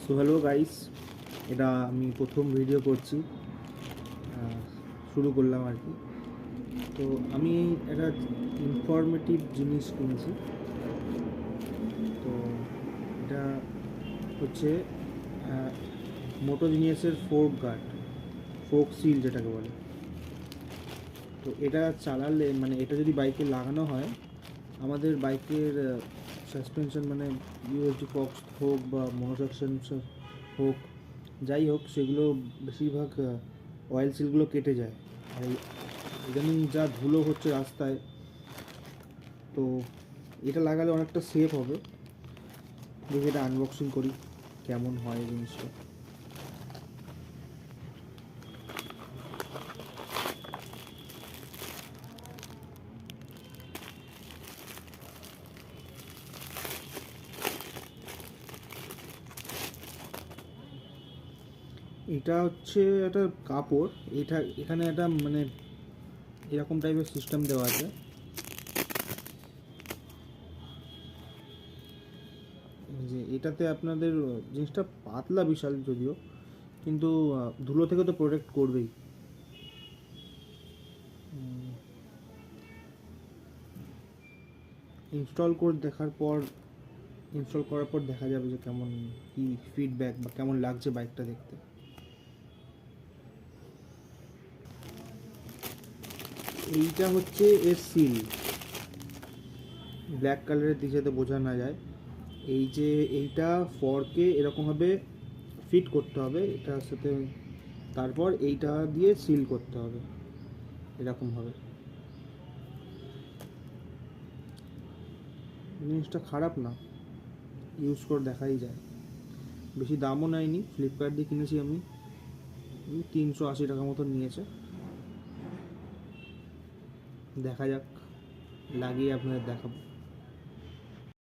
So hello guys, এটা আমি প্রথম ভিডিও করছি, শুরু করলাম আর কি। তো আমি একটা ইনফরমেটিভ জিনিস কিনেছি। তো এটা হচ্ছে মোটো জিনিয়াসের ফোক সিল যেটাকে বলে। তো এটা চালালে মানে এটা যদি বাইকে লাগানো হয়, আমাদের বাইকের সাসপেনশন মানে ইউএসডি ফক্স হোক বা মনোসাকশন হোক, যাই হোক, সেগুলো বেশিরভাগ অয়েল সিলগুলো কেটে যায়। আর ইদানিং যা ধুলো হচ্ছে রাস্তায়, তো এটা লাগালে অনেকটা সেফ হবে। দেখি এটা আনবক্সিং করি, কেমন হয় এই জিনিসটা। এটা হচ্ছে একটা কাপড়। এখানে একটা মানে এরকম টাইপের সিস্টেম দেওয়া আছে যে এটাতে আপনাদের জিনিসটা পাতলা বিশাল যদিও, কিন্তু ধুলো থেকে তো প্রোটেক্ট করবেই। ইনস্টল করার পর দেখা যাবে যে কেমন কি ফিডব্যাক বা কেমন লাগছে বাইকটা দেখতে। এইটা হচ্ছে এর সিল, ব্ল্যাক কালারের দিকে যাতে বোঝা না যায়। এই যে এইটা ফর্কে এরকমভাবে ফিট করতে হবে এটার সাথে, তারপর এইটা দিয়ে সিল করতে হবে এরকমভাবে। জিনিসটা খারাপ না, ইউজ করে দেখাই যায়। বেশি দামও নেয়নি, ফ্লিপকার্ট দিয়ে কিনেছি আমি, 380 টাকা মতন নিয়েছে। দেখা যাক, লাগিয়ে আপনাদের দেখাবো।